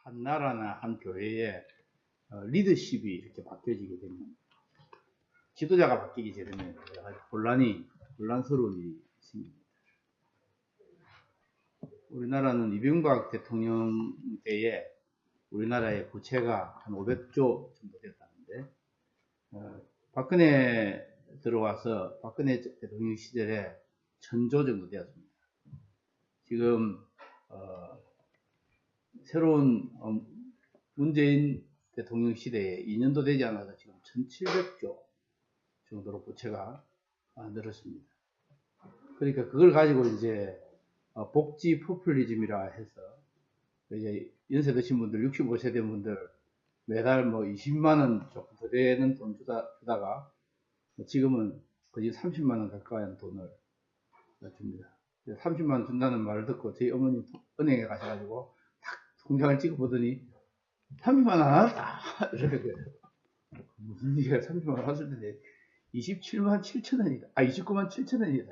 한 나라나 한 교회에 리더십이 이렇게 바뀌어지게 되면, 지도자가 바뀌게 되면 혼란스러운 일이 생깁니다. 우리나라는 이명박 대통령 때에 우리나라의 부채가 한 500조 정도 됐다는데, 박근혜 들어와서 박근혜 대통령 시절에 1000조 정도 되었습니다. 지금 새로운 문재인 대통령 시대에 2년도 되지 않아서 지금 1700조 정도로 부채가 늘었습니다. 그러니까 그걸 가지고 이제 복지 포퓰리즘이라 해서 이제 연세 드신 분들, 65세대 분들 매달 뭐 20만원 조금 더 되는 돈 주다가 지금은 거의 30만원 가까이 돈을 줍니다. 30만원 준다는 말을 듣고 저희 어머니 은행에 가셔가지고 탁 통장을 찍어보더니 30만원 안 왔다 이러고요. 무슨 일이야, 30만원 왔을 텐데 27만 7천원이다. 29만 7천원이다.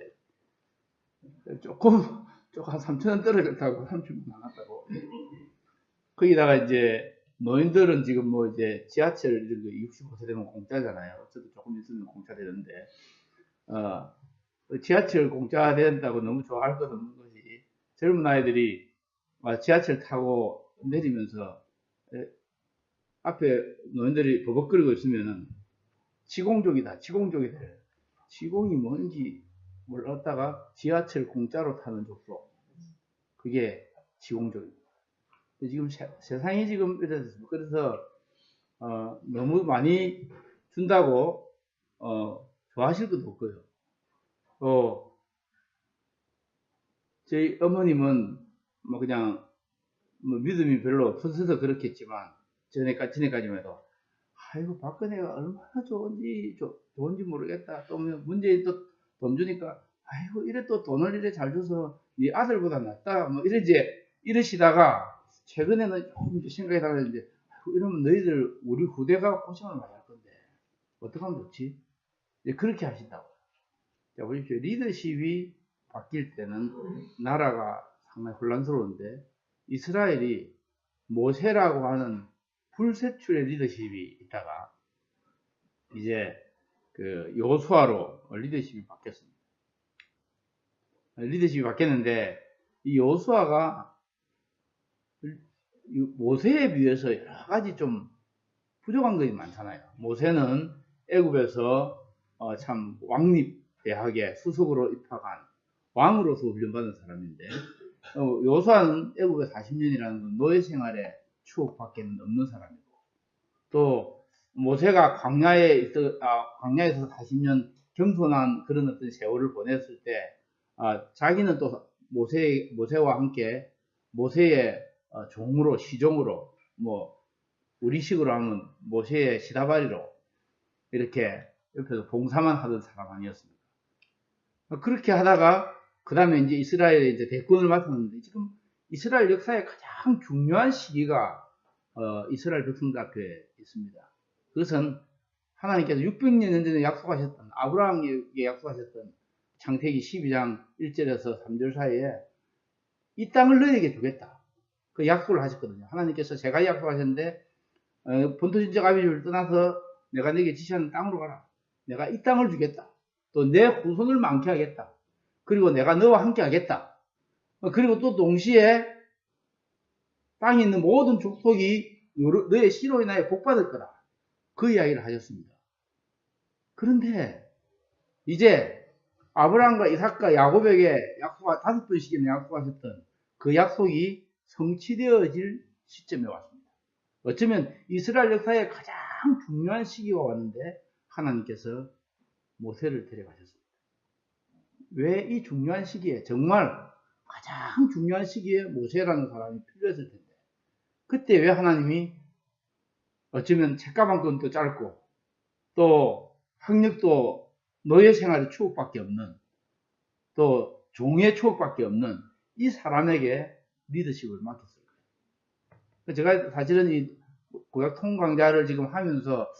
조금 한 3천원 떨어졌다고 30만 안 왔다고. 거기다가 이제 노인들은 지금 뭐 이제 지하철 이런 거 65세 되면 공짜잖아요. 저도 조금 있으면 공짜 되는데, 지하철 공짜 된다고 너무 좋아할 것 없는 것이, 젊은 아이들이 지하철 타고 내리면서 앞에 노인들이 버벅거리고 있으면은 지공족이다. 지공이 뭔지 몰랐다가 지하철 공짜로 타는 족속, 그게 지공족입니다. 지금 세상이 지금 이래서, 그래서 너무 많이 준다고 좋아하실 것도 없고요. 저희 어머님은 뭐 그냥 뭐 믿음이 별로 없어서 그렇겠지만, 전에까지만 해도 아이고 박근혜가 얼마나 좋은지 모르겠다. 또 문재인 또 돈 주니까 아이고 이래 또 돈을 이래 잘 줘서 네 아들보다 낫다 뭐 이러시다가 최근에는 조금 생각이 달라졌는데, 이러면 너희들 우리 후대가 고생을 많이 할 건데 어떡하면 좋지? 이제 그렇게 하신다고. 자, 보십시오. 리더십이 바뀔 때는 나라가 상당히 혼란스러운데, 이스라엘이 모세라고 하는 불세출의 리더십이 있다가 이제 그 여호수아로 리더십이 바뀌었습니다. 리더십이 바뀌었는데, 이 여호수아가 모세에 비해서 여러 가지 좀 부족한 것이 많잖아요. 모세는 애굽에서 참 왕립대학에 수석으로 입학한 왕으로서 훈련받은 사람인데, 여호수아는 애굽에 40년이라는 노예 생활의 추억밖에 없는 사람이고, 또 모세가 광야에서 40년 겸손한 그런 어떤 세월을 보냈을 때, 자기는 또 모세와 함께 모세의 종으로, 시종으로, 뭐 우리식으로 하면 모세의 시다바리로 이렇게 옆에서 봉사만 하던 사람 아니었습니까? 그렇게 하다가 그 다음에 이제 이스라엘에 이제 대권을 맡았는데, 지금 이스라엘 역사의 가장 중요한 시기가 이스라엘 백성들 앞에 있습니다. 그것은 하나님께서 600년 전에 약속하셨던, 아브라함에게 약속하셨던 창세기 12장 1절에서 3절 사이에 이 땅을 너에게 주겠다, 그 약속을 하셨거든요. 하나님께서 제가 약속하셨는데, 본토진적 아비집을 떠나서 내가 네게 지시하는 땅으로 가라. 내가 이 땅을 주겠다. 또 내 후손을 많게 하겠다. 그리고 내가 너와 함께 하겠다. 그리고 또 동시에 땅에 있는 모든 족속이 너의 씨로 인하여 복받을 거다. 그 이야기를 하셨습니다. 그런데 이제 아브라함과 이삭과 야곱에게 5번씩이나 약속하셨던 그 약속이 성취되어질 시점에 왔습니다. 어쩌면 이스라엘 역사의 가장 중요한 시기가 왔는데, 하나님께서 모세를 데려가셨습니다. 왜 이 중요한 시기에, 정말 가장 중요한 시기에 모세라는 사람이 필요했을 텐데, 그때 왜 하나님이 어쩌면 책가방권도 짧고 또 학력도 노예 생활의 추억밖에 없는, 또 종의 추억밖에 없는 이 사람에게 리더십을 맡겼을까요? 제가 사실은 이 구약 통강좌를 지금 하면서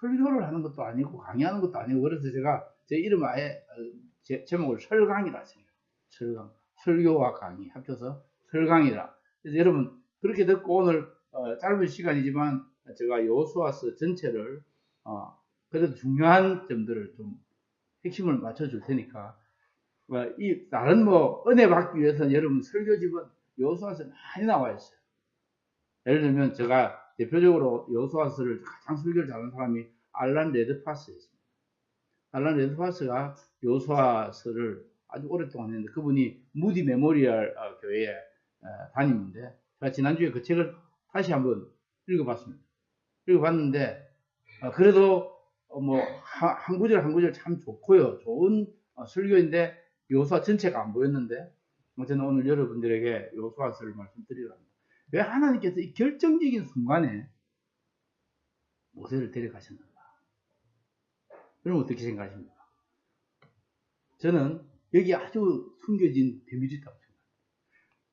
설교를 하는 것도 아니고 강의하는 것도 아니고, 그래서 제가 제 이름 아예 제목을 설강이라 했어요. 설강. 설교와 강의 합쳐서 설강이라. 그래서 여러분 그렇게 듣고 오늘 짧은 시간이지만 제가 여호수아서 전체를 그래도 중요한 점들을 좀 핵심을 맞춰줄 테니까 이 다른 은혜 받기 위해서는 여러분 설교집은 여호수아서 많이 나와 있어요. 예를 들면 제가 대표적으로 여호수아서를 가장 설교를 잘하는 사람이 알란 레드파스였습니다. 알란 레드파스가 여호수아서를 아주 오랫동안 했는데 그분이 무디 메모리얼 교회에 다니는데 제가 지난주에 그 책을 다시 한번 읽어봤습니다. 읽어봤는데 그래도 한 구절 한 구절 참 좋고요. 좋은 설교인데 여호수아 전체가 안 보였는데 저는 오늘 여러분들에게 여호수아서를 말씀드리려 합니다. 왜 하나님께서 이 결정적인 순간에 모세를 데려가셨는가? 여러분 어떻게 생각하십니까? 저는 여기 아주 숨겨진 비밀이 있다고 생각합니다.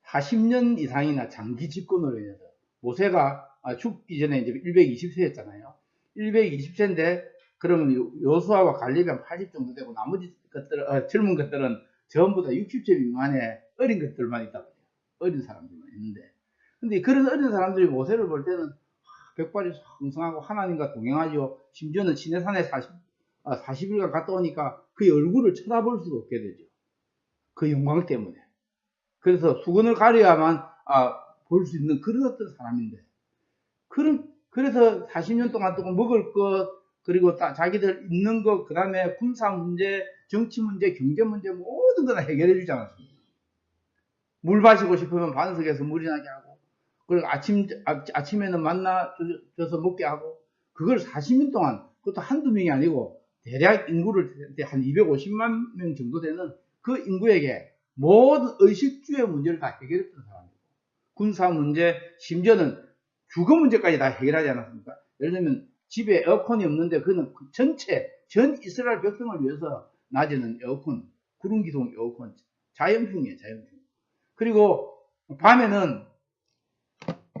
40년 이상이나 장기 집권으로 인해서 모세가 죽기 전에 이제 120세였잖아요. 120세인데 그러면 여호수아와 갈렙이 한 80 정도 되고 나머지 것들 젊은 것들은 전부 다 60세 미만의 어린 것들만 있다고 해요. 어린 사람들만 있는데 근데 그런 어린 사람들이 모세를 볼 때는 백발이 성성하고 하나님과 동행하죠. 심지어는 시내산에 40일간 갔다 오니까 그의 얼굴을 쳐다볼 수도 없게 되죠. 그 영광 때문에. 그래서 수건을 가려야만 볼 수 있는 그런 어떤 사람인데 그래서 40년 동안 또 먹을 것 그리고 자기들 있는 것 그 다음에 군사 문제, 정치 문제, 경제 문제 모든 거 다 해결해 주지 않았습니다. 물 마시고 싶으면 반석에서 물이 나게 하고 그리고 아침에는 만나 줘서 먹게 하고 그걸 40년 동안 그것도 한두 명이 아니고 대략 인구를 한 250만 명 정도 되는 그 인구에게 모든 의식주의 문제를 다 해결했던 사람이고 군사 문제 심지어는 주거 문제까지 다 해결하지 않았습니까? 예를 들면 집에 에어컨이 없는데 그는 전 이스라엘 백성을 위해서 낮에는 에어컨, 구름기동 에어컨, 자연풍이에요, 자연풍. 그리고 밤에는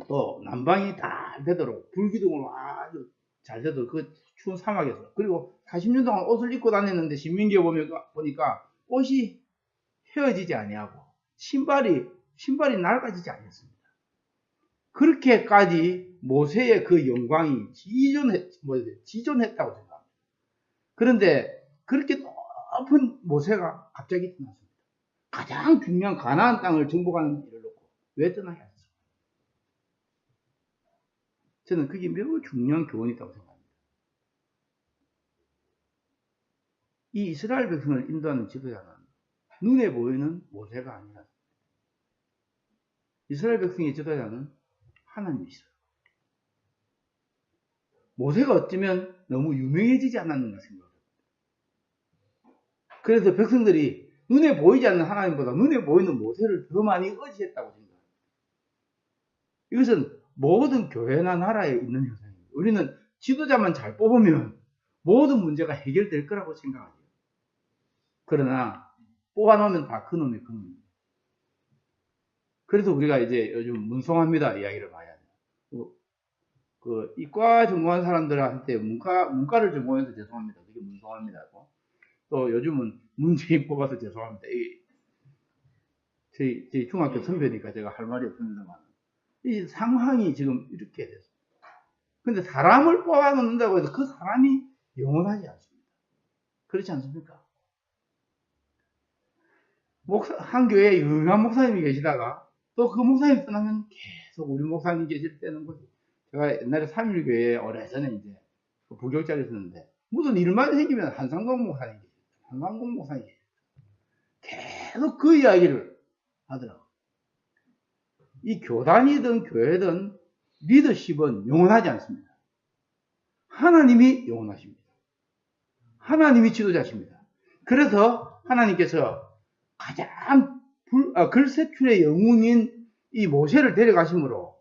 또 난방이 다 되도록 불기둥으로 아주 잘 되도록 그 추운 사막에서 그리고 40년 동안 옷을 입고 다녔는데 신민기에 보니까 옷이 헤어지지 아니하고 신발이 낡아지지 않았습니다. 그렇게까지 모세의 그 영광이 지존했다고 생각합니다. 그런데 그렇게 높은 모세가 갑자기 떠났습니다. 가장 중요한 가나안 땅을 정복하는 일을 놓고 왜 떠나게 하셨습니까? 저는 그게 매우 중요한 교훈이 있다고 생각합니다. 이 이스라엘 백성을 인도하는 지도자는 눈에 보이는 모세가 아니라 이스라엘 백성의 지도자는 하나님이시죠. 모세가 어쩌면 너무 유명해지지 않았는가 생각합니다. 그래서 백성들이 눈에 보이지 않는 하나님보다 눈에 보이는 모세를 더 많이 의지했다고 생각합니다. 이것은 모든 교회나 나라에 있는 현상입니다. 우리는 지도자만 잘 뽑으면 모든 문제가 해결될 거라고 생각하죠. 그러나 뽑아놓으면 다 그놈의 그놈입니다. 그래서 우리가 이제 요즘 문성합니다 이야기를 많이 하죠. 그 이과 전공한 사람들한테 문과를 전공해서 죄송합니다. 그게 문성합니다고. 또 요즘은 문재인 뽑아서 죄송합니다. 저희 중학교 선배니까 제가 할 말이 없습니다만 이 상황이 지금 이렇게 됐어요. 근데 사람을 뽑아놓는다고 해서 그 사람이 영원하지 않습니다. 그렇지 않습니까? 한 교회에 유명한 목사님이 계시다가 또 그 목사님 떠나면 계속 우리 목사님 계실 때는 거지. 제가 옛날에 3.1교회에 오래전에 이제 부교육자를 했었는데 무슨 일만 생기면 한상공 목사님 계세요. 한상공 목사님 계세요. 계속 그 이야기를 하더라고요. 이 교단이든 교회든 리더십은 영원하지 않습니다. 하나님이 영원하십니다. 하나님이 지도자십니다. 그래서 하나님께서 가장 글세출의 영웅인 이 모세를 데려가심으로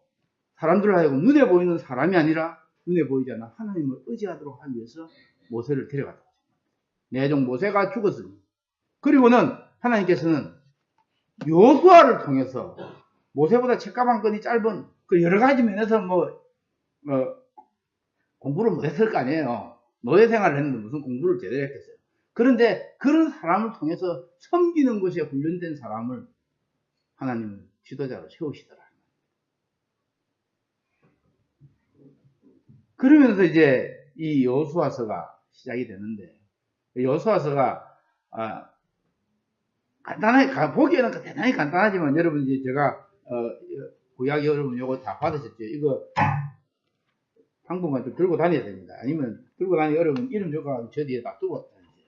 사람들을 하여금 눈에 보이는 사람이 아니라 눈에 보이지 않는 하나님을 의지하도록 하기 위해서 모세를 데려갔다. 내 종 모세가 죽었으니 그리고는 하나님께서는 여호수아를 통해서 모세보다 책감 한 건이 짧은 그 여러 가지 면에서 공부를 못했을 거 아니에요. 노예 생활을 했는데 무슨 공부를 제대로 했겠어요. 그런데 그런 사람을 통해서 섬기는 것에 훈련된 사람을 하나님은 지도자로 세우시더라. 그러면서 이제 이 여호수아서가 시작이 되는데, 여호수아서가 간단하게 보기에는 대단히 간단하지만 여러분 이제 제가 구약 여러분 요거 다 받으셨죠? 이거 당분간 좀 들고 다녀야 됩니다. 아니면 들고 다니기 어려우면 이름 적어가지고 저 뒤에 다 두고 다니세요.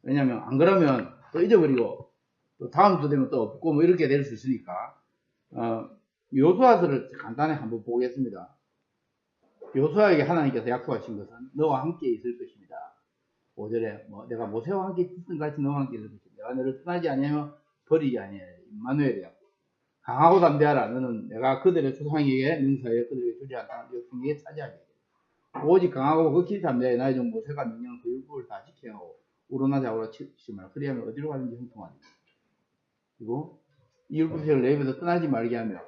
왜냐면 안 그러면 또 잊어버리고 또 다음 주 되면 또 없고 뭐 이렇게 될 수 있으니까 여호수아서를 간단히 한번 보겠습니다. 여호수아에게 하나님께서 약속하신 것은 너와 함께 있을 것입니다. 5절에 뭐 내가 모세와 함께 있었던 같이 너와 함께 있을 것입니다. 내가 너를 떠나지 아니하며 버리지 아니하여 임마누엘이야. 강하고 담대하라. 너는 내가 그들의 조상에게 명사하여 그들에게 주지 않다. 역사에게 차지하게. 오직 강하고 극히 담대하여 나의 종 모세가 명령한 그 율법을 다 지켜야 하고 우러나 좌우로 치지 말라. 그리하면 어디로 가든지 형통하니. 그리고 이 율법책을 내 입에서 떠나지 말게 하며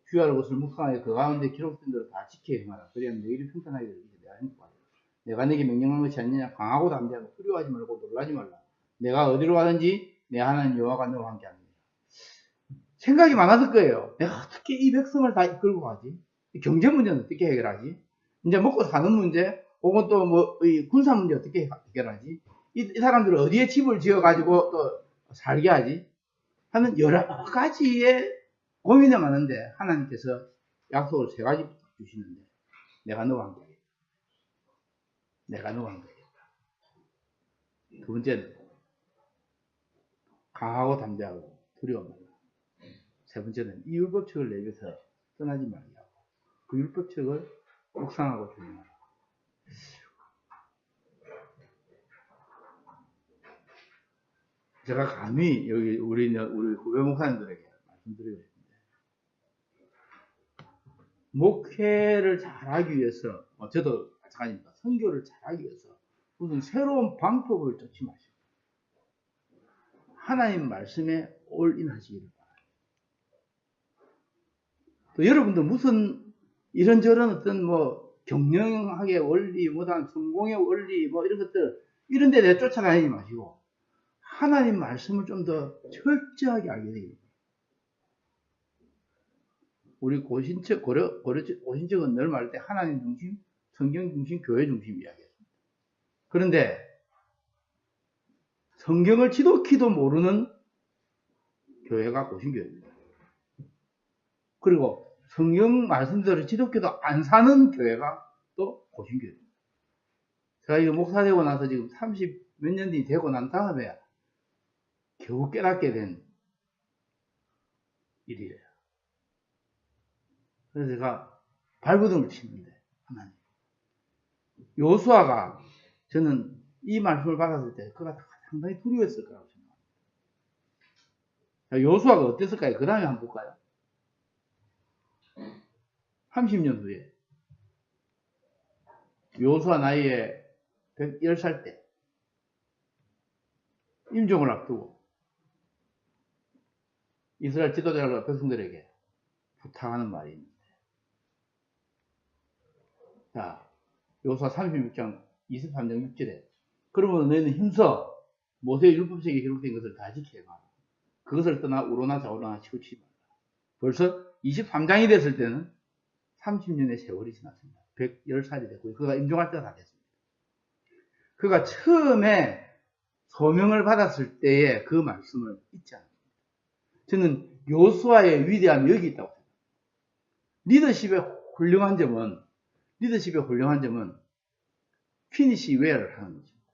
주야를 것을 묵상하여 그 가운데 기록된 대로 다 지켜 행하라. 그리하면 내 일이 평탄하게 되리니 내가 행복하리라. 내가 내게 명령한 것이 아니냐. 강하고 담대하고 두려워하지 말고 놀라지 말라. 내가 어디로 가든지 내 하나님 여호와가 너와 함께 합니다. 생각이 많았을 거예요. 내가 어떻게 이 백성을 다 이끌고 가지? 경제 문제는 어떻게 해결하지? 이제 먹고 사는 문제, 혹은 또 뭐 군사 문제 어떻게 해결하지? 이 사람들은 어디에 집을 지어가지고 또 살게 하지? 하는 여러 가지의 고민이 많은데 하나님께서 약속을 3가지 주시는데 내가 너와 함께 하겠다. 내가 너와 함께 하겠다. 두 번째는 강하고 담대하고 두려워 말라. 세 번째는 이 율법책을 내 입에서 떠나지 말게 하고 그 율법책을 묵상하고 준행하라. 제가 감히 여기 우리 후배 목사님들에게 말씀드리고 싶은데, 목회를 잘하기 위해서, 저도 마찬가지입니다. 선교를 잘하기 위해서 무슨 새로운 방법을 쫓지 마시고 하나님 말씀에 올인하시기를 바랍니다. 또 여러분도 무슨 이런저런 어떤 뭐 경영학의 원리, 뭐단 성공의 원리, 뭐 이런 것들 이런 데 내가 쫓아다니지 마시고 하나님 말씀을 좀 더 철저하게 알게 됩니다. 우리 고신척은 늘 말할 때 하나님 중심, 성경 중심, 교회 중심 이야기했습니다. 그런데 성경을 지독히도 모르는 교회가 고신교회입니다. 그리고 성경 말씀대로 지독히도 안 사는 교회가 또 고신교회입니다. 제가 이거 목사 되고 나서 지금 30 몇 년이 되고 난 다음에 겨우 깨닫게 된 일이에요. 그래서 제가 발버둥을 칩니다. 하나님. 여호수아가 저는 이 말씀을 받았을 때 그가 상당히 두려웠을 거라고 생각합니다. 여호수아가 어땠을까요? 그 다음에 한번 볼까요? 30년 후에 여호수아 나이에 110살 때 임종을 앞두고 이스라엘 지도자들과 백성들에게 부탁하는 말이 있는데, 자, 여호수아 36장 23장 6절에 그러면 너희는 힘써 모세의 율법책에 기록된 것을 다 지켜라. 그것을 떠나 우로나 좌우로나 치우치지 말라. 벌써 23장이 됐을 때는 30년의 세월이 지났습니다. 110살이 됐고 그가 임종할 때가 다 됐습니다. 그가 처음에 소명을 받았을 때의 그 말씀을 잊지 않습니다. 저는 여호수아의 위대함이 여기 있다고 생각합니다. 리더십의 훌륭한 점은 피니시 웨어를 하는 것입니다.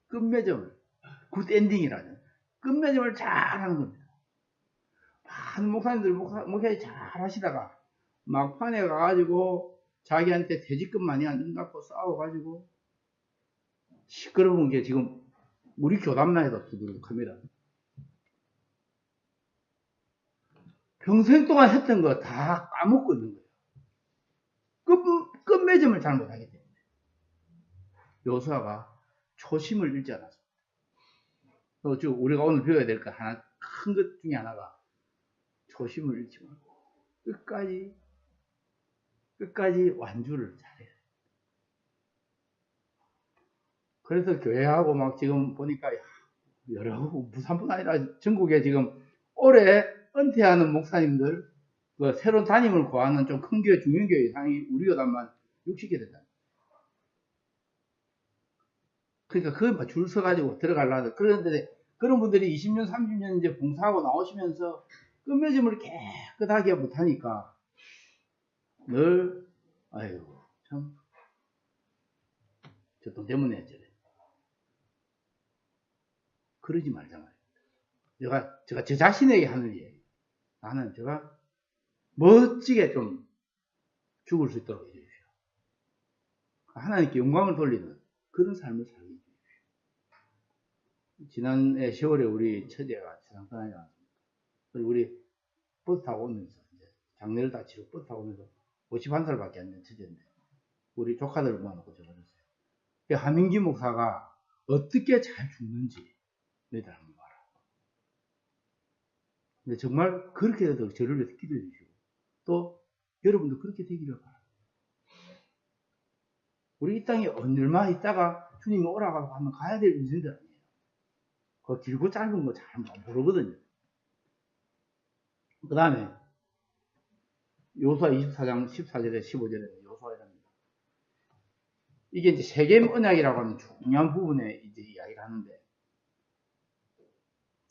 끝맺음을, 굿 엔딩이라는 끝맺음을 잘 하는 겁니다. 많은 목사님들 목회 잘 하시다가 막판에 가가지고 자기한테 퇴직금만이 안 갖고 싸워가지고 시끄러운 게 지금 우리 교단만 해도 두둑합니다. 평생 동안 했던 거 다 까먹고 있는 거예요. 끝맺음을 잘 못하기 때문에. 여호수아가 초심을 잃지 않았습니다. 우리가 오늘 배워야 될 거 하나, 큰 것 중에 하나가 초심을 잃지 말고 끝까지 완주를 잘해요. 그래서 교회하고 막 지금 보니까 여러 부산뿐 아니라 전국에 지금 올해 은퇴하는 목사님들, 그 새로운 담임을 구하는 좀 큰 교회, 중형교회 이상이 우리 교단만 60개 된다. 그러니까 그걸 줄 서가지고 들어가려고. 그런데 그런 분들이 20년, 30년 이제 봉사하고 나오시면서 끝맺음을 깨끗하게 못하니까 늘, 아이고, 참, 저 돈 때문에 저래. 그러지 말자 말이야. 제가 제 자신에게 하는 얘기. 나는 제가 멋지게 좀 죽을 수 있도록 해주십시오. 하나님께 영광을 돌리는 그런 삶을 살게 해주십시오. 지난해 10월에 우리 처제가 세상 떠나지 않았습니까? 그리고 우리 버스 타고 오면서, 이제 장례를 다 치르고 버스 타고 오면서 51살밖에 안 된 처제인데, 우리 조카들을 모아놓고 저러셨어요. 하민기 목사가 어떻게 잘 죽는지 너희들 한번 봐라. 근데 정말 그렇게라도 저를 위해서 기도해 주시고, 또 여러분도 그렇게 되기를 바랍니다. 우리 이 땅에 얼마 있다가 주님이 오라고 하면 가야 될 인생들 아니에요. 그 길고 짧은 거 잘 모르거든요. 그 다음에 요수아 24장 14절에 15절에 요수아랍니다. 이게 이제 세겜 언약이라고 하는 중요한 부분에 이제 이야기를 하는데,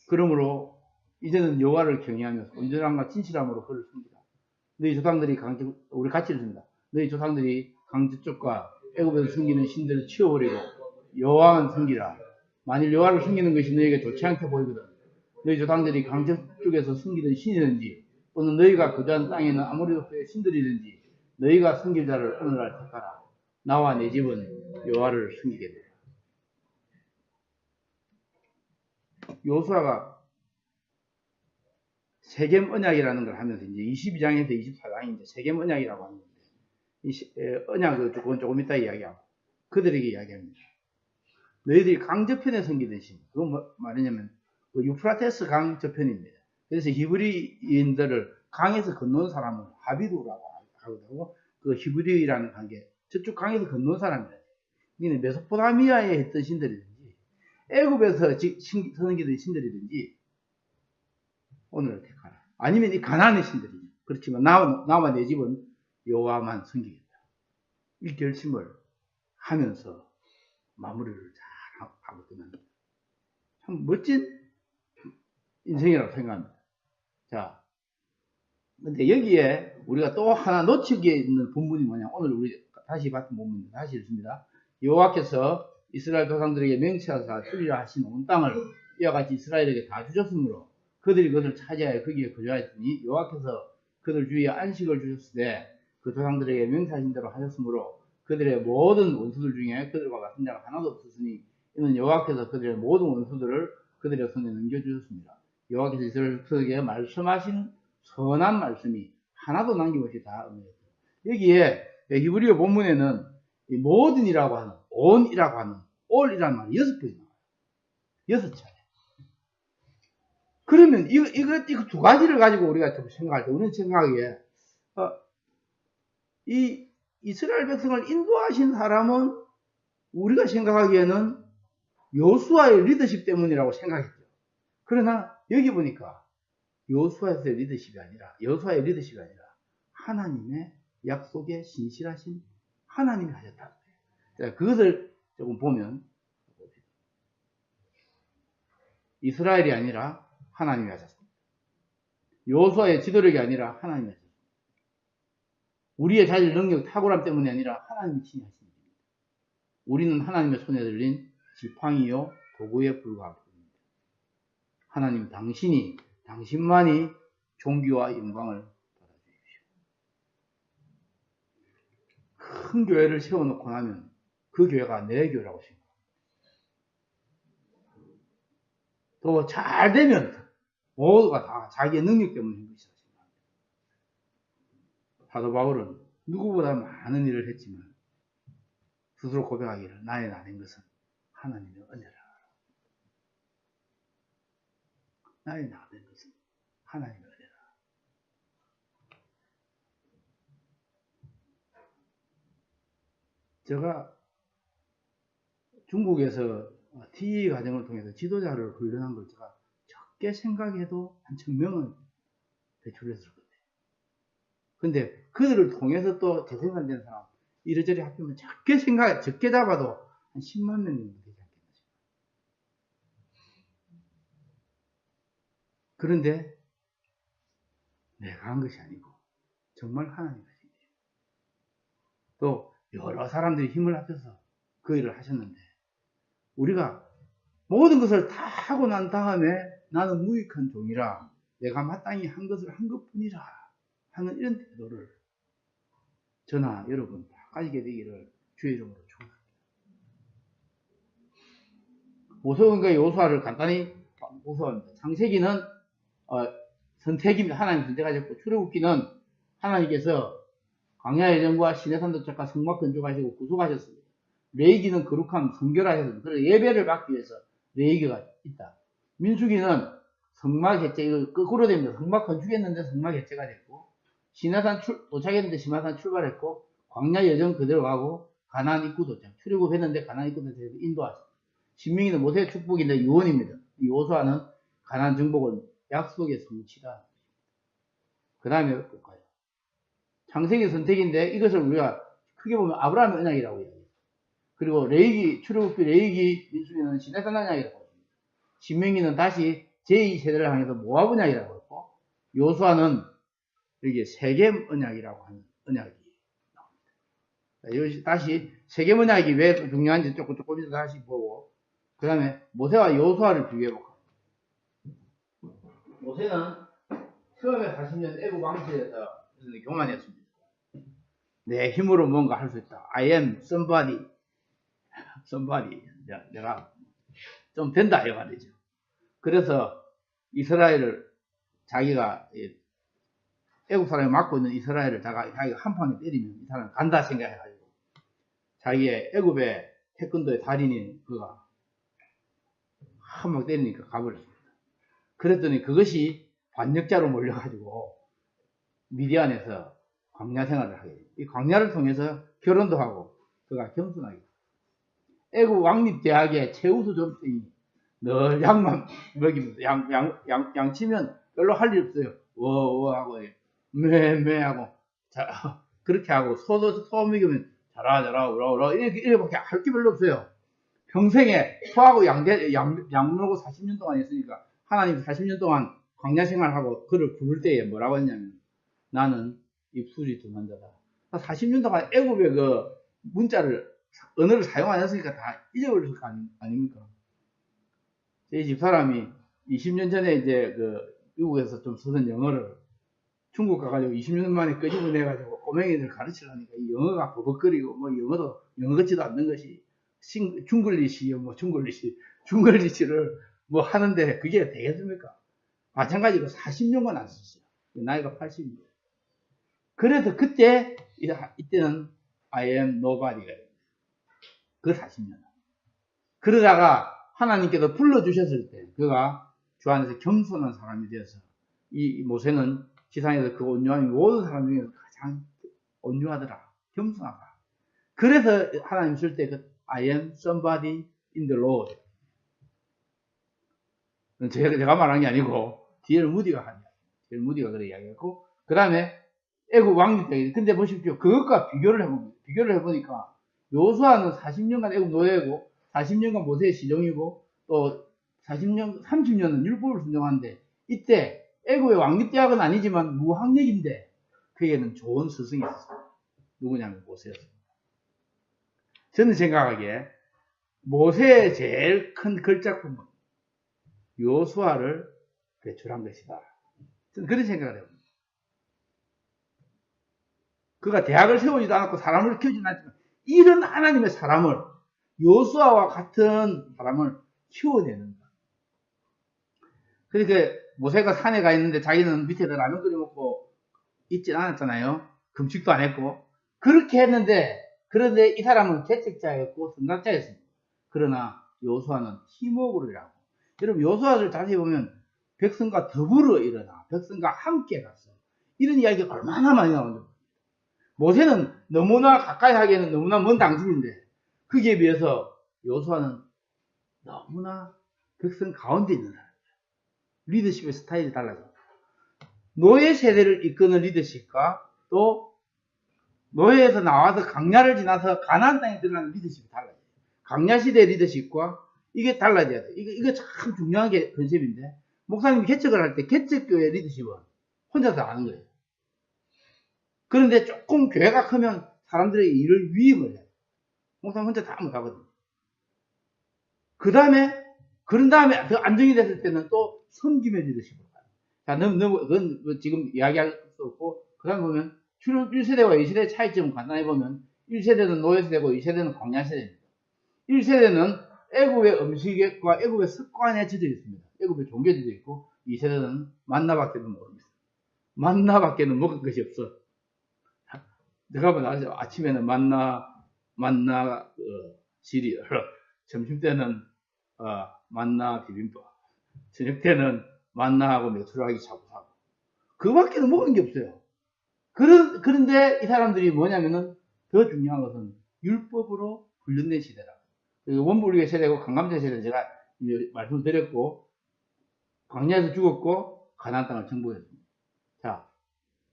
그러므로 이제는 여호와를 경외하면서 온전함과 진실함으로 그를 섬기라. 너희 조상들이 우리 같이 읽습니다. 너희 조상들이 강저쪽과 애굽에서 섬기는 신들을 치워버리고 여호와만 섬기라. 만일 여호와를 섬기는 것이 너희에게 좋지 않게 보이거든 너희 조상들이 강저쪽에서 섬기던 신이든지 또는 너희가 거주한 땅에 있는 아모리 족속의 신들이든지 너희가 섬길 자를 오늘날 택하라. 나와 내 집은 여호와를 섬기게 되라. 요수아가 세겜 언약이라는 걸 하면서 이제 22장에서 24장이 이제 세겜 언약이라고 하는 건데, 이 언약을 조금 이따 이야기하고 그들에게 이야기합니다. 너희들이 강 저편에 섬기던 신, 그건 뭐 말이냐면 그 유프라테스 강 저편입니다. 그래서 히브리인들을 강에서 건너온 사람을 하비루라고 하고, 그 히브리라는 관계, 저쪽 강에서 건너온 사람이라. 이게 메소포타미아에 했던 신들이든지 애굽에서 섬기던 신들이든지 오늘을 택하라. 아니면 이 가나안의 신들이죠. 그렇지만 나와 내 집은 여호와만 섬기겠다. 이 결심을 하면서 마무리를 잘 하고 끝납니다. 참 멋진 인생이라고 생각합니다. 자, 근데 여기에 우리가 또 하나 놓치게 있는 본문이 뭐냐? 오늘 우리 다시 봤던 본문입니다. 다시 읽습니다. 여호와께서 이스라엘 조상들에게 맹세하사 주리라 하신 온 땅을 이와 같이 이스라엘에게 다 주셨으므로 그들이 그것을 차지하여 거기에 거주하였으니 여호와께서 그들 주위에 안식을 주셨으되 그 조상들에게 맹세하신 대로 하셨으므로 그들의 모든 원수들 중에 그들과 같은 자가 하나도 없었으니 이는 여호와께서 그들의 모든 원수들을 그들의 손에 넘겨주셨습니다. 여호와께서 이스라엘 백성에게 말씀하신 선한 말씀이 하나도 남김없이 다 응했어요. 여기에 히브리어 본문에는 이 모든이라고 하는, 온이라고 하는, 올이라는 말이 6번이 나와요. 6차례. 그러면 이거 두 가지를 가지고 우리가 좀 생각할 때, 우리는 생각하기에, 이 이스라엘 백성을 인도하신 사람은 우리가 생각하기에는 요수아의 리더십 때문이라고 생각했죠. 그러나 여기 보니까 여수아의 리더십이 아니라 하나님의 약속에 신실하신 하나님이 하셨다. 그것을 조금 보면 이스라엘이 아니라 하나님이 하셨습니다. 여호수아의 지도력이 아니라 하나님이 하셨습니다. 우리의 자질 능력 탁월함 때문이 아니라 하나님이 친히 하신 일입니다. 우리는 하나님의 손에 들린 지팡이요 도구에 불과한 뿐입니다. 하나님 당신만이 존귀와 영광을 받아주십시오. 큰 교회를 세워놓고 나면 그 교회가 내 교회라고 생각합니다. 또 잘 되면 모두가 다 자기의 능력 때문인 것이라고 생각합니다. 사도 바울은 누구보다 많은 일을 했지만 스스로 고백하기를 나의 나된 것은 하나님의 은혜라. 나의 나된 것은 하나님의 은혜라. 제가 중국에서 TE 과정을 통해서 지도자를 훈련한 걸 제가 적게 생각해도 한 1000명은 배출했을 건데. 근데 그들을 통해서 또 재생산된 사람, 이래저래 합치면 적게 잡아도 한 10만 명 정도 되지 않겠습니까? 그런데 내가 한 것이 아니고 정말 하나님 하신 거예요. 또 여러 사람들이 힘을 합쳐서 그 일을 하셨는데 우리가 모든 것을 다 하고 난 다음에 나는 무익한 종이라 내가 마땅히 한 것을 한 것뿐이라 하는 이런 태도를 저나 여러분 다 가지게 되기를 주의 이름으로 축원합니다. 모세와 여호수아를 간단히 보소합니다. 창세기는 선택입니다. 하나님 선택하셨고 출애굽기는 하나님께서 광야의 여정과 시내산 도착과 성막 건축하시고 구속하셨습니다. 레위기는 거룩함 성결하셨습니다. 그래서 예배를 받기 위해서 레위기가 있다. 민수기는 성막 해체, 이거 거꾸로 됩니다. 성막 건축했는데 성막 해체가 됐고 시내산 도착했는데 시내산 출발했고 광야 여정 그대로 가고 가나안 입구 도착. 출애굽했는데 가나안 입구 도착해서 인도하셨습니다. 신명기는 모세의 축복인데 유언입니다. 여호수아는 가나안 정복은 약속의 성취다. 그 다음에 볼까요? 창세기 선택인데 이것을 우리가 크게 보면 아브라함의 언약이라고 해요. 그리고 레위기, 출애굽기, 레위기, 민수기는 시내산 언약이라고 합니다. 신명기는 다시 제2세대를 향해서 모압 언약이라고 했고 여호수아는 여기 세겜 언약이라고 하는 언약이 나옵니다. 다시 세겜 언약이 왜 중요한지 조금 이따 다시 보고 그 다음에 모세와 여호수아를 비교해볼까요? 모세는 처음에 40년 애국 왕실에서 교만했습니다. 내 힘으로 뭔가 할 수 있다. I am somebody. 내가 좀 된다 이 말이죠. 그래서 이스라엘을 자기가 애국 사람이 맡고 있는 이스라엘을 자기가 한 방에 때리면 이 사람은 간다 생각해가지고 자기의 애국의 태권도의 달인인 그가 한 방 때리니까 가버렸습니다. 그랬더니 그것이 반역자로 몰려가지고 미디안에서 광야 생활을 하게 됩니다. 이 광야를 통해서 결혼도 하고 그가 겸손하게 애국 왕립대학의 최우수 점수이 늘 양만 먹이면서 양 치면 별로 할 일 없어요. 워 하고 매 하고 자 그렇게 하고 소 먹이면 자라 우라 이렇게밖에 할 게 별로 없어요. 평생에 소하고 양 놀고 40년 동안 했으니까 하나님 40년 동안 광야 생활하고 그를 부를 때에 뭐라고 했냐면 나는 입술이 둔한 자다. 40년 동안 애굽의 그 언어를 사용 안 했으니까 다 잊어버릴 거 아닙니까? 제 집사람이 20년 전에 이제 미국에서 좀 쓰던 영어를 중국 가가지고 20년 만에 끄집어내가지고 꼬맹이들 가르치려니까 이 영어가 버벅거리고 뭐 영어 같지도 않는 것이 중글리시를 뭐 하는데 그게 되겠습니까? 마찬가지로 40년간 안 썼어요. 나이가 80입니다. 그래서 이때는 I am nobody가 됩니다. 그 40년. 그러다가 하나님께서 불러주셨을 때 그가 주 안에서 겸손한 사람이 되어서 이 모세는 지상에서 그 온유함이 모든 사람 중에서 가장 온유하더라. 겸손하더라. 그래서 하나님 쓸 때 I am somebody in the Lord. 제가 말한 게 아니고 D.L. 무디가 그래 이야기했고 그 다음에 애국 왕립대학. 근데 보십시오. 그것과 비교를 해보니까 여호수아는 40년간 애국 노예고 40년간 모세의 시종이고 또 30년은 율법을 순종하는데 이때 애국의 왕립대학은 아니지만 무학력인데 그에게는 좋은 스승이 있었어요. 누구냐면 모세였습니다. 저는 생각하기에 모세의 제일 큰 걸작품은 여호수아를 배출한 것이다. 저는 그런 생각을 해봅니다. 그가 대학을 세우지도 않았고 사람을 키우지도 않았지만 이런 하나님의 사람을 여호수아와 같은 사람을 키워내는 것. 그러니까 모세가 산에 가 있는데 자기는 밑에서 라면 끓여 먹고 있진 않았잖아요. 금식도 안 했고 그렇게 했는데 그런데 이 사람은 개척자였고 선각자였습니다. 그러나 여호수아는 팀워크를 하고 여러분 여호수아를 자세히 보면 백성과 더불어 일어나 백성과 함께 갔어. 이런 이야기가 얼마나 많이 나오죠. 모세는 너무나 가까이 하기에는 너무나 먼 당신인데 거기에 비해서 여호수아는 너무나 백성 가운데 있는 사람이에요. 리더십의 스타일이 달라져. 노예 세대를 이끄는 리더십과 또 노예에서 나와서 강야를 지나서 가나안 땅에 들어가는 리더십이 달라져요. 강야 시대의 리더십과 이게 달라져야 돼. 이거 참 중요한 게 컨셉인데, 목사님이 개척을 할 때 개척교회 리더십은 혼자서 하는 거예요. 그런데 조금 교회가 크면 사람들의 일을 위임을 해요. 목사님 혼자 다 못하거든요. 그런 다음에 더 안정이 됐을 때는 또 섬김의 리더십으로 가요. 자, 그건 지금 이야기할 수 없고, 그 다음 보면, 1세대와 2세대의 차이점을 간단히 보면, 1세대는 노예세대고 2세대는 광야세대입니다. 1세대는 애굽의 음식과 애굽의 습관에 젖어 있습니다. 애굽의 종교에 젖어 있고, 2세대는 만나밖에는 모릅니다. 만나밖에는 먹을 것이 없어. 내가 보면 아침에는 만나 시리얼, 점심 때는 만나 비빔밥, 저녁 때는 만나하고 메추라기 샤브샤브. 그거밖에는 먹은 게 없어요. 그런데 이 사람들이 뭐냐면은 더 중요한 것은 율법으로 훈련된 시대라. 원불교 세대고 강감제 세대 제가 말씀드렸고, 광야에서 죽었고 가나안 땅을 정복했습니다. 자,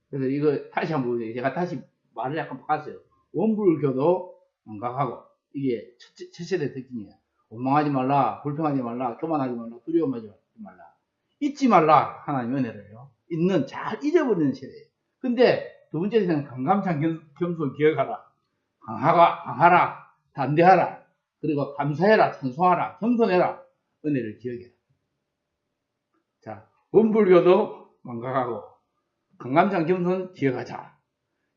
그래서 이거 다시 한번 제가 다시 말을 약간 바꿨어요. 원불교도 망각하고, 이게 첫 세대 특징이에요. 원망하지 말라, 불평하지 말라, 교만하지 말라, 두려움하지 말라, 잊지 말라, 하나님의 은혜를요. 있는 잘 잊어버리는 세대예요. 근데 두 번째 세대는 강감찬 겸손 기억하라, 강하라, 담대하라, 그리고 감사해라, 찬송하라, 겸손해라, 은혜를 기억해라. 자, 원불교도 망각하고 강감찬 겸손 기억하자.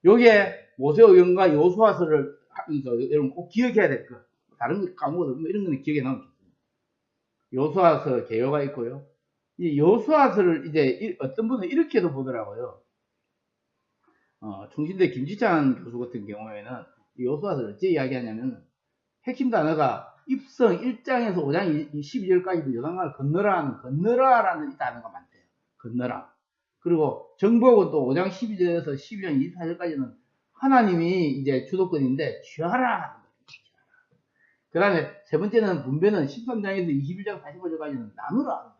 요게 모세오경과 여호수아서를 하면서 여러분 꼭 기억해야 될 것. 다른 거 까먹어도 이런 거는 기억에 남습니다. 여호수아서 개요가 있고요. 이 여호수아서를 이제 어떤 분은 이렇게도 보더라고요. 충신대 김지찬 교수 같은 경우에는 이 여호수아서를 어찌 이야기하냐면, 핵심 단어가 입성 1장에서 5장 12절까지도 요단강을 건너라라는 단어가 많대요. 건너라. 그리고 정복은 또 5장 12절에서 12장 24절까지는 하나님이 이제 주도권인데 취하라. 그 다음에 세 번째는 분배는 13장에서 21장 45절까지는 나누라.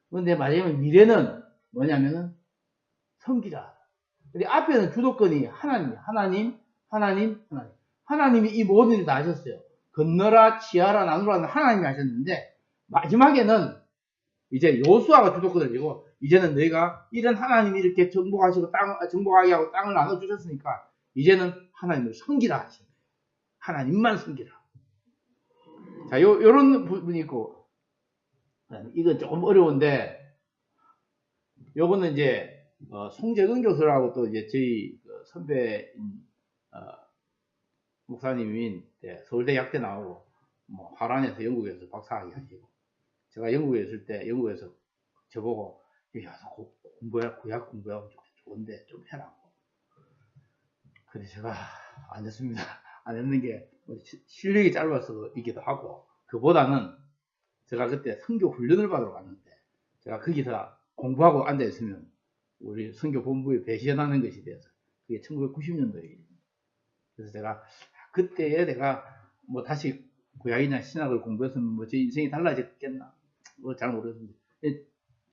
그런데 마지막에 미래는 뭐냐면은 섬기라. 근데 앞에는 주도권이 하나님이 이 모든 일을 다 하셨어요. 건너라, 취하라, 나누라는 하나님이 하셨는데, 마지막에는 이제 여호수아가 주도권을 쥐고, 이제는 너희가 이런 하나님이 이렇게 정복하게 하고 땅을 나눠주셨으니까 이제는 하나님을 섬기라 하신 거예요. 하나님만 섬기라. 자, 요런 부분이 있고, 이거 조금 어려운데, 요거는 이제 송재근 교수라고 또 이제 저희 선배 목사님인 서울대 약대 나오고, 뭐 화란에서 영국에서 박사학위 하시고, 제가 영국에 있을 때 영국에서 저보고, 야, 구약 공부하고 좋은데 좀 해라. 근데 제가 안 했습니다. 안 했는 게 실력이 짧아서이기도 하고, 그보다는 제가 그때 선교 훈련을 받으러 갔는데, 제가 거기서 공부하고 앉아 있으면 우리 선교 본부에 배신하는 것이 돼서, 그게 1990년도에. 그래서 제가 그때에 내가 뭐 다시 구약이나 신학을 공부했으면 뭐 제 인생이 달라졌겠나, 뭐 잘 모르겠습니다.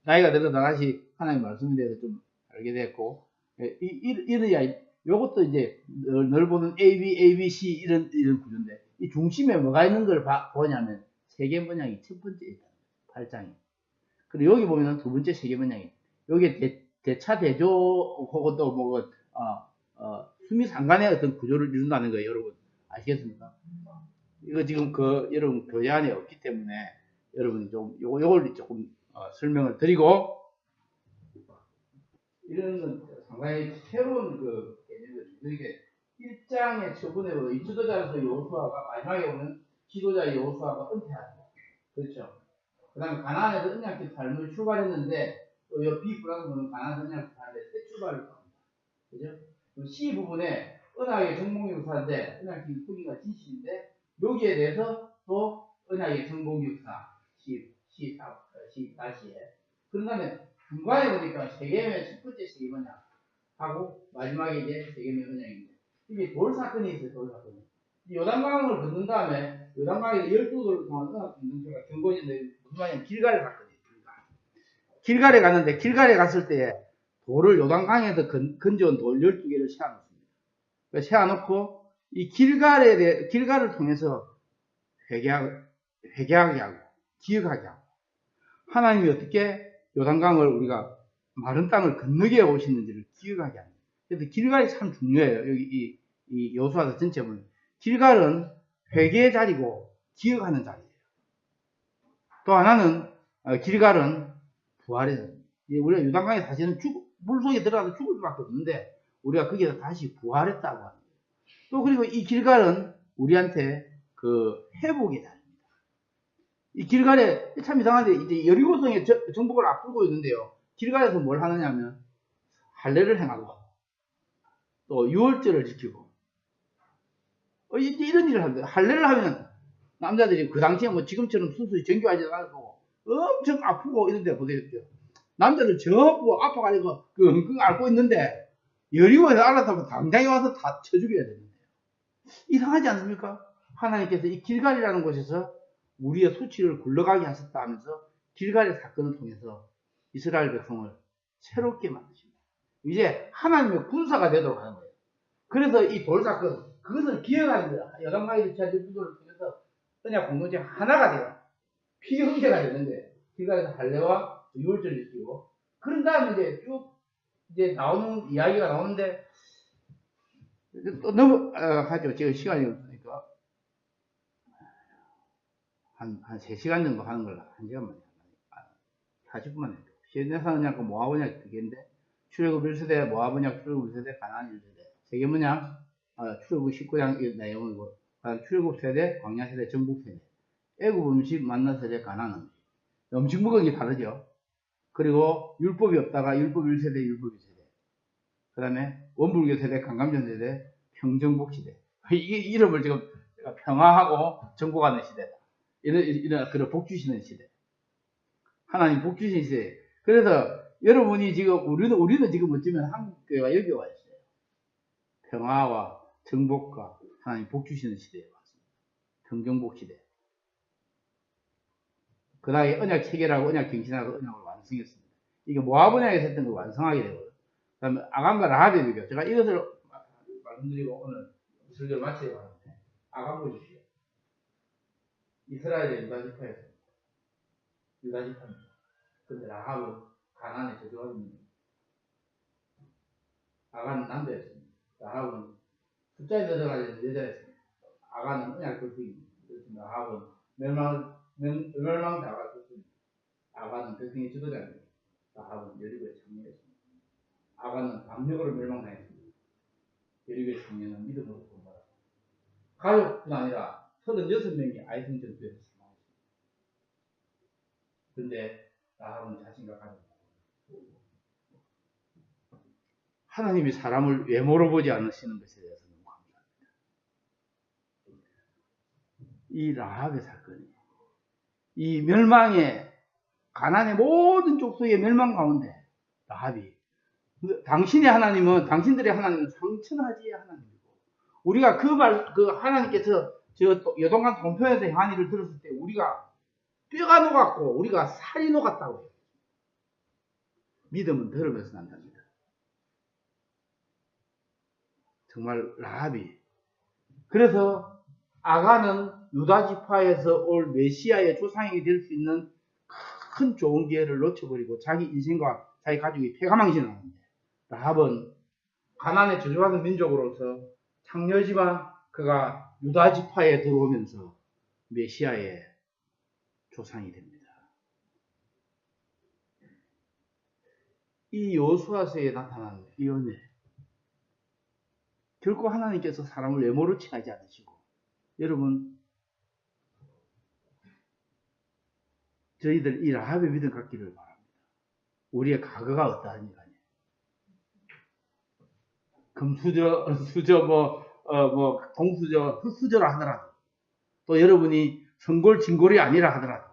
나이가 들어서 다시 하나님의 말씀에 대해서 좀 알게 됐고, 이래야 요것도 이제 늘 보는 A, B, C 이런 구조인데, 이 중심에 뭐가 있는 걸 보냐면 세계 번역이 첫 번째 있다. 8장이. 그리고 여기 보면 두 번째 세계 번역이. 여기 대차 대조 그것도 뭐 수미 상관의 어떤 구조를 이룬다는 거예요. 여러분 아시겠습니까? 이거 지금 여러분 교재 안에 없기 때문에 여러분이 좀 요걸 조금 설명을 드리고, 이런 건 상당히 새로운 개념이거든요. 이게 1장의 처분에 보면 이 지도자로서 여호수아가 마지막에 오는 지도자 여호수아가 은퇴합니다. 그렇죠? 그 다음에 가나안에서 언약궤 삶을 출발했는데, 또 이 B 플러스 보면 가나안에서 언약궤 삶에 새 출발을 합니다. 그죠? C 부분에 언약의 정복역사인데, 언약궤 후기가 진실인데, 여기에 대해서 또 언약의 정복역사 C 다시에. 그런 다음에 중간에 보니까 세계의 첫 번째 세계 언약 하고 마지막에 이제 세계의 언약인데, 이게 돌 사건이 있어요. 돌 사건이. 요단강을 건넌 다음에 요단강에서 12돌을 통한 언약 공동체가 경고진데, 무슨 말이냐면 길갈의 사건이에요. 길갈에 갔는데, 길갈에 갔을 때 돌을 요단강에서 건져온 돌 12개를 세워놨습니다. 세워놓고 이 길갈을 통해서 회개하게 하고 기억하게 하고 하나님이 어떻게 요단강을 우리가 마른 땅을 건너게 오시는지를 기억하게 합니다. 그래서 길갈이 참 중요해요. 여기 이 여호수아서 전체 보면 길갈은 회개의 자리고 기억하는 자리예요. 또 하나는 길갈은 부활의 자리. 우리가 요단강에 사실은 물속에 들어가서 죽을 수밖에 없는데 우리가 거기서 다시 부활했다고 합니다. 또 그리고 이 길갈은 우리한테 그 회복의 자리입니다. 이 길갈에 참 이상한데 이제 여리고성에 정복을 앞두고 있는데요. 길갈에서 뭘 하느냐면 할례를 행하고 또 유월절을 지키고 이제 이런 일을 합니다. 할례를 하면 남자들이 그 당시에 뭐 지금처럼 수술이 정교하지 않고 엄청 아프고 이런데 보세요. 남자들 전부 아파가지고 끙끙 앓고 있는데 여리고에서 알았다면 당장에 와서 다 쳐죽여야 되는데 이상하지 않습니까? 하나님께서 이 길갈이라는 곳에서 우리의 수치를 굴러가게 하셨다 하면서 길갈의 사건을 통해서 이스라엘 백성을 새롭게 만드십니다. 이제 하나님의 군사가 되도록 하는 거예요. 그래서 이 돌사건 그것을 기억하는 거예요. 여당강의 지체한 주도를 통해서 언약 공동체 하나가 돼요. 피 형제가 되는데 길갈에서 할례와 유월절을 지키고 그런 다음에 이제 쭉 이제 나오는 이야기가 나오는데 또 넘어가죠. 지금 시간이 없으니까 한 3시간 정도 하는 걸로 1시간만 40분만 해요. 시내산 언약과 모압 언약 2개인데 출애굽 1세대, 모압 언약, 출애굽 1세대, 가나안 1세대 3개 뭐냐? 출애굽 19장 내용이고 출애굽 세대, 광야 세대, 정복 세대, 애굽 음식, 만나 세대, 가나안 음식. 음식 먹은 게 다르죠. 그리고 율법이 없다가 율법 1세대, 율법 2세대. 그 다음에 원불교 세대, 강감전 세대, 평정복 시대. 이게 이름을 지금 평화하고 정복하는 시대다. 이런 그런 복 주시는 시대. 하나님 복 주신 시대. 그래서 여러분이 지금 우리는 지금 어쩌면 한국교회가 여기 와 있어요. 평화와 정복과 하나님 복 주시는 시대에 왔습니다. 평정복 시대. 그 다음에 언약 체계라고 언약 경신하고 언약을 완성했습니다. 이게 모압 언약에서 했던 걸 완성하게 되거든요. 그 다음에 아간과 라합의 비교. 제가 이것을 말씀드리고 오늘 설교를 마치려고 하는데 아간 보십시오. 이스라엘의 유다지파였습니다. 유다지파입니다. 근데 라합은 가나안에 저주받은 아간은 남자였습니다. 라합은 숫자에 들어가는 여자였습니다. 아간은 언약 걸프입니다. 라합은 멸망자가 됐습니다. 아간은 백성의 지도자입니다. 라합은 여리고의 청년이었습니다. 아간은 압력으로 멸망당했습니다. 여리고의 청년은 믿음으로 구원받았습니다. 가족뿐 아니라 36명이 아이성 전투에서 사망했습니다. 그런데 라합은 자신과 가족 하나님이 사람을 외모로 보지 않으시는 것에 대해서 너무 감사합니다. 이 라합의 사건이 이 멸망의 가나안의 모든 족속의 멸망 가운데 라합이 당신의 하나님은 당신들의 하나님은 상천하지의 하나님이고 우리가 그 하나님께서 저 여동강 동편에서 행한 일을 들었을 때 우리가 뼈가 녹았고 우리가 살이 녹았다고 해요. 믿음은 들으면서 난답니다. 정말 라합이 그래서 아간은 유다 지파에서 올 메시아의 조상이 될 수 있는 큰 좋은 기회를 놓쳐버리고 자기 인생과 자기 가족이 폐가망신을 하는데 라합은 가나안에 저주받은 민족으로서 창녀지만 그가 유다 지파에 들어오면서 메시아의 조상이 됩니다. 이 여호수아서에 나타나는 이 은혜 결코 하나님께서 사람을 외모로 칭하지 않으시고 여러분 저희들 이 라합의 믿음 갖기를 바랍니다. 우리의 과거가 어떠하니 간에 금수저, 수저, 동수저, 흙수저라 하더라도 또 여러분이 성골, 진골이 아니라 하더라도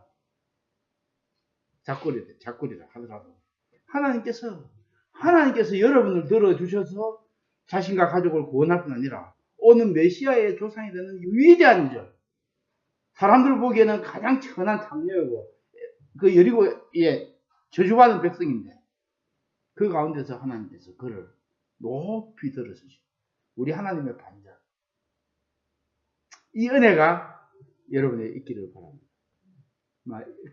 작골이라 하더라도 하나님께서 여러분을 들어주셔서 자신과 가족을 구원할 뿐 아니라 오는 메시아의 조상이 되는 위대한 점 사람들 보기에는 가장 천한 장녀이고 그 여리고에 저주받은 백성인데 그 가운데서 하나님께서 그를 높이 들어주시고 우리 하나님의 반전. 이 은혜가 여러분에 있기를 바랍니다.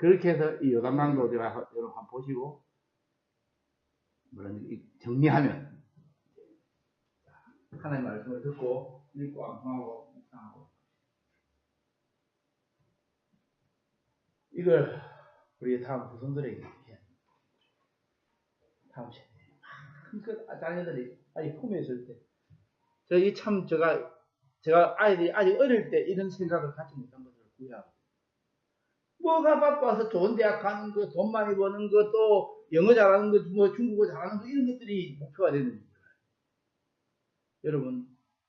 그렇게 해서 이 요단강도 여러분 한번 보시고 물론 정리하면 하나님 말씀을 듣고 읽고 암송하고 묵상하고 이걸 우리 다음 후손들에게 해야 됩니다. 다음 세대 그 자녀들이 아직 품에 있을 때 저희 참 제가 아이들이 아직 어릴 때 이런 생각을 갖지 못한 것을 구해하고 뭐가 바빠서 좋은 대학 가는 거, 돈 많이 버는 거, 또 영어 잘하는 거, 뭐 중국어 잘하는 거 이런 것들이 목표가 되는 거예요.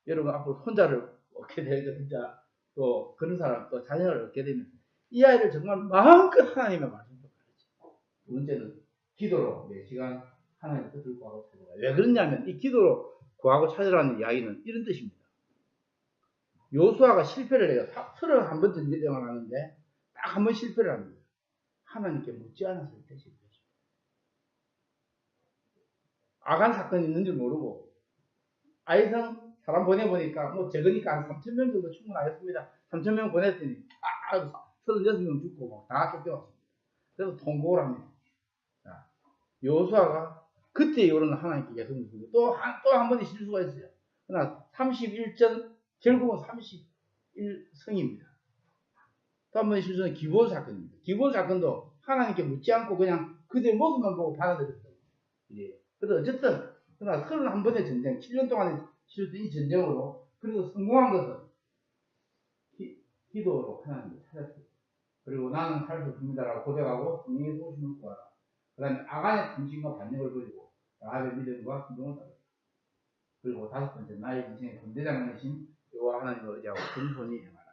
여러분 앞으로 혼자를 얻게 되니까 진짜 또 그런 사람 또 자녀를 얻게 되면 이 아이를 정말 마음껏 하나님의 말씀을 가르치고 두 번째는 기도로 매 시간 하나님의 뜻을 구하고 찾아라. 왜 그러냐면 이 기도로 구하고 찾으라는 이야기는 이런 뜻입니다. 요수아가 실패를 해요. 31번 전쟁을 하는데 딱 한 번 실패를 합니다. 하나님께 묻지 않았을 때 실패했습니다. 아간 사건이 있는 줄 모르고 아이성 사람 보내보니까 뭐 적으니까 한 3,000명 정도 충분하겠습니다. 3,000명 보냈더니 36명 죽고 막 다 쫓겨왔습니다. 그래서 통곡을 합니다. 자, 요수아가 그때 이후로는 하나님께 계속 묻고 또 한 번의 실수가 있어요. 그러나 31전 결국은 31성입니다. 또 한 번의 실수는 기브온 사건입니다. 기브온 사건도 하나님께 묻지 않고 그냥 그들의 모습만 보고 받아들였어요. 예. 그래서 어쨌든 그러나 31번의 전쟁, 7년 동안에 치렀던 이 전쟁으로 그래도 성공한 것은 기도로 하나님을 찾았어요. 그리고 나는 할 수 없습니다라고 고백하고 성령의 도우심을 구하라. 그 다음에 아간의 탐심과 반역을 버리고 라합의 믿음과 기도를 따르라. 그리고 다섯 번째 나의 인생의 군대장이신 여호와 하나님을 의지하고 근손이 행하라.